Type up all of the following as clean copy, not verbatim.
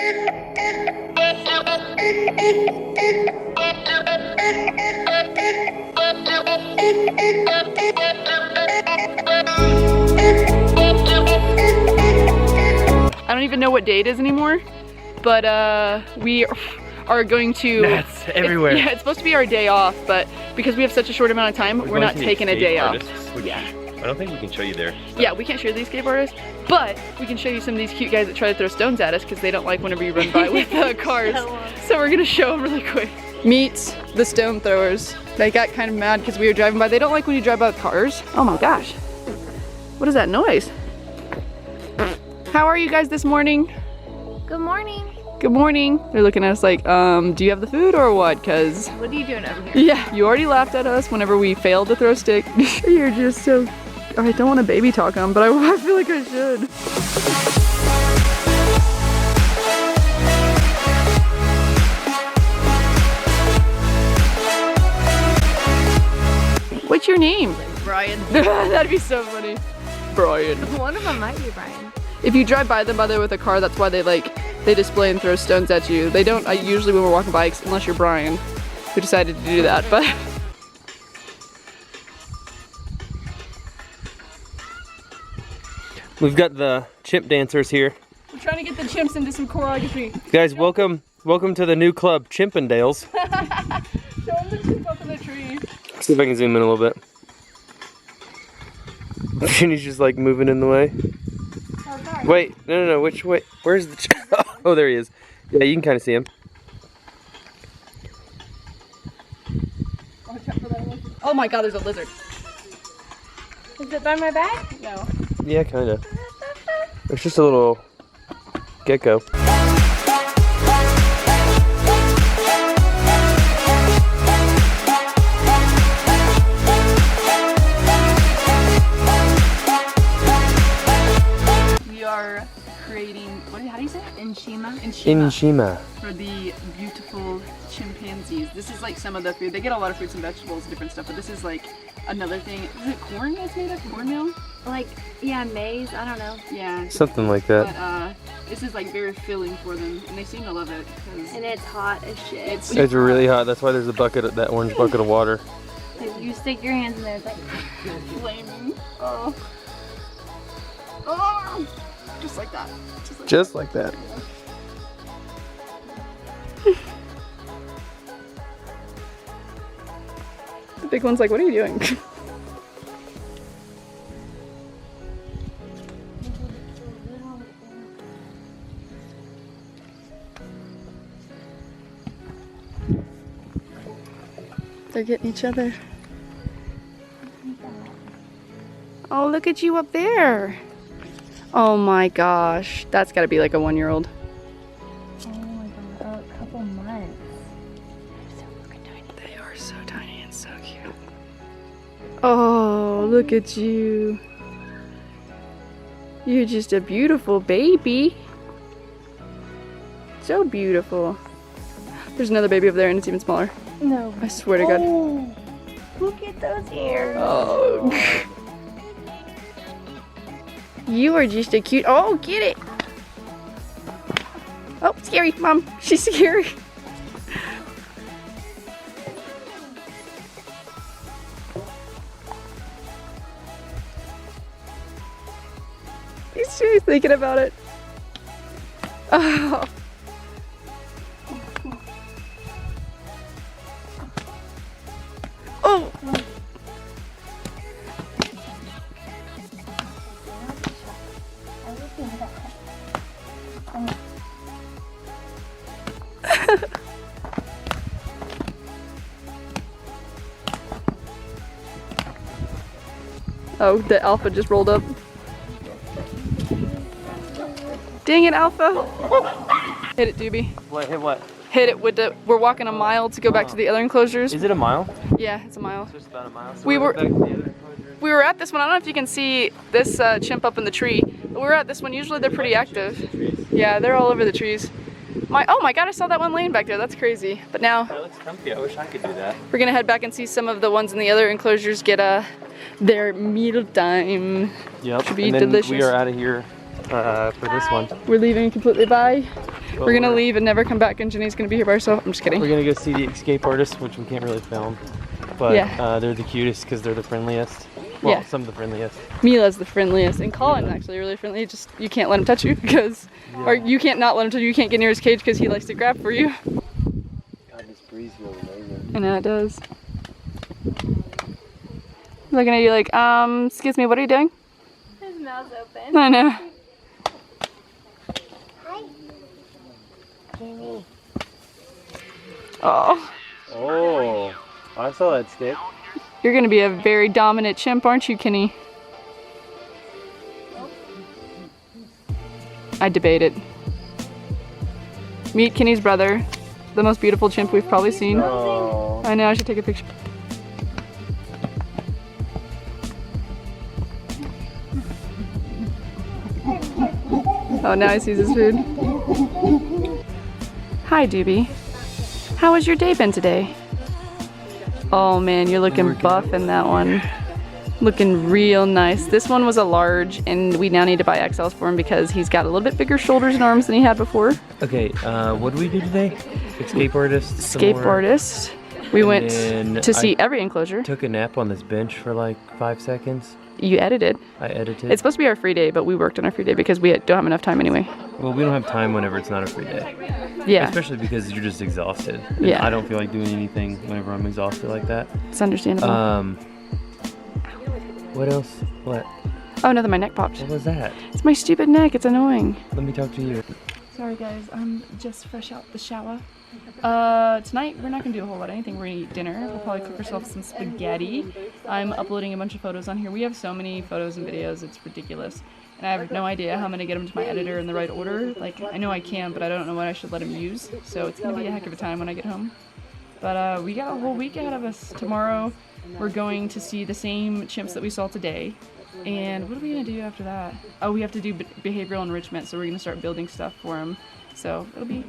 I don't even know what day it is anymore, but we are going to... That's everywhere. Yeah, it's supposed to be our day off, but because we have such a short amount of time, we're not taking a day off. Yeah. I don't think we can show you there. Yeah, we can't show these escape artists, but we can show you some of these cute guys that try to throw stones at us because they don't like whenever you run by with cars. So we're gonna show them really quick. Meet the stone throwers. They got kind of mad because we were driving by. They don't like when you drive by with cars. Oh my gosh. What is that noise? How are you guys this morning? Good morning. Good morning. They're looking at us like, do you have the food or what? Cause What are you doing over here? yeah, you already laughed at us whenever we failed to throw a stick. You're just so, I don't want to baby talk them, but I feel like I should. What's your name? Brian. That'd be so funny. Brian. One of them might be Brian. If you drive by them with a car, that's why they display and throw stones at you. They don't usually when we're walking by, unless you're Brian, who decided to do that, but. We've got the chimp dancers here. We're trying to get the chimps into some choreography. Guys, welcome to the new club, Chimpendales. Show them the chimp up in the tree. See if I can zoom in a little bit. And he's just like moving in the way. Wait, no, which way? Where's the chimp? Oh, there he is. Yeah, you can kind of see him. Oh my god, there's a lizard. Is it by my bag? No. Yeah, kind of. It's just a little gecko. We are creating, how do you say it? Enshima. Inshima. For the beautiful chimpanzees. This is like some of the food. They get a lot of fruits and vegetables and different stuff, but this is like another thing. Is it corn it's made of? Cornmeal? Like, yeah, maize, I don't know. Yeah. Something like that. But this is like very filling for them, and they seem to love it. And it's hot as shit. It's It's really hot. That's why there's a bucket, that orange bucket of water. Like, you stick your hands in there, it's like flaming. Oh. Oh. Just like that. Just like that. The big one's like, what are you doing? They're getting each other. Oh, look at you up there. Oh my gosh. That's gotta be like a 1-year-old. oh my god, a couple months. They're so fucking tiny. They are so tiny and so cute. Oh, look at you. You're just a beautiful baby. So beautiful. There's another baby over there and it's even smaller. No. I swear to God. Oh, look at those ears. Oh. You are just a cute. Oh, get it. Oh, scary, Mom. She's scary. She's thinking about it. Oh. Oh. Oh, the alpha just rolled up. Dang it, Alpha. Hit it, Doobie. What? Hit what? Hit it with the, we're walking a mile to go back to the other enclosures. Is it a mile? Yeah, it's a mile. It's just about a mile. So We were- back to the other enclosure. We were at this one. I don't know if you can see this chimp up in the tree. But we were at this one. Usually they're pretty active. Yeah, they're all over the trees. Oh my god, I saw that one laying back there. That's crazy. But now That looks comfy. I wish I could do that. we're gonna head back and see some of the ones in the other enclosures get their meal time. Yep. Should be and then delicious. we are out of here for this one. We're leaving completely. Bye. We're gonna leave and never come back, and Jenny's gonna be here by herself. I'm just kidding. We're gonna go see the escape artists, which we can't really film. But they're the cutest because they're the friendliest. Well, some of the friendliest. Mila's the friendliest, and Colin's actually really friendly. Just you can't let him touch you because, or you can't not let him touch you. You can't get near his cage because he likes to grab for you. God, this breeze feels amazing. I know it does. Looking at you like, excuse me, what are you doing? His mouth's open. I know. Hi. Jenny. Oh. Oh, I saw that stick. You're gonna be a very dominant chimp, aren't you, Kenny? I debate it. Meet Kenny's brother, the most beautiful chimp we've probably seen. Oh. I know, I should take a picture. Oh, now he sees his food. Hi, Doobie. How has your day been today? Oh man, you're looking buff in that one. Looking real nice. This one was a large, and we now need to buy XLs for him because he's got a little bit bigger shoulders and arms than he had before. Okay, what did we do today? Escape artist. Escape artist. We went to see every enclosure. Took a nap on this bench for like 5 seconds. You edited. I edited. It's supposed to be our free day, but we worked on our free day because we don't have enough time anyway. Well, we don't have time whenever it's not a free day. Yeah. Especially because you're just exhausted. Yeah. I don't feel like doing anything whenever I'm exhausted like that. It's understandable. What else? What? Oh no, my neck popped. What was that? It's my stupid neck. It's annoying. Let me talk to you. Sorry guys, I'm just fresh out the shower. Tonight we're not gonna do a whole lot of anything. We're gonna eat dinner. We'll probably cook ourselves some spaghetti. I'm uploading a bunch of photos on here. We have so many photos and videos, it's ridiculous. And I have no idea how I'm gonna get them to my editor in the right order. Like, I know I can, but I don't know what I should let him use. So it's gonna be a heck of a time when I get home. But we got a whole week ahead of us. Tomorrow we're going to see the same chimps that we saw today. And what are we gonna do after that? Oh, we have to do behavioral enrichment, so we're gonna start building stuff for him. So it'll be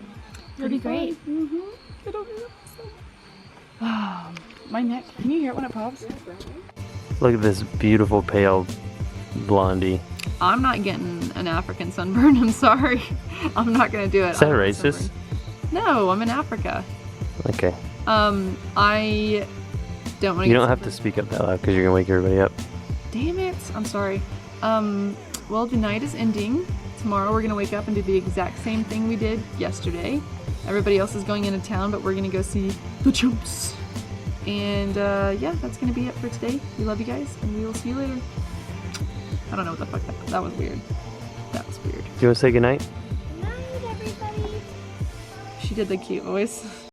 It'll be great. It'll be awesome. My neck. Can you hear it when it pops? Look at this beautiful pale blondie. I'm not getting an African sunburn. I'm sorry. I'm not gonna do it. Is that racist? No, I'm in Africa. Okay. I don't want to. You don't have to speak up that loud because you're gonna wake everybody up. Damn it! I'm sorry. Well, the night is ending. Tomorrow we're gonna wake up and do the exact same thing we did yesterday. Everybody else is going into town, but we're gonna go see the chimps. And yeah, that's gonna be it for today. We love you guys, and we will see you later. I don't know what the fuck that was weird. That was weird. Do you want to say goodnight? Good night, everybody. She did the cute voice.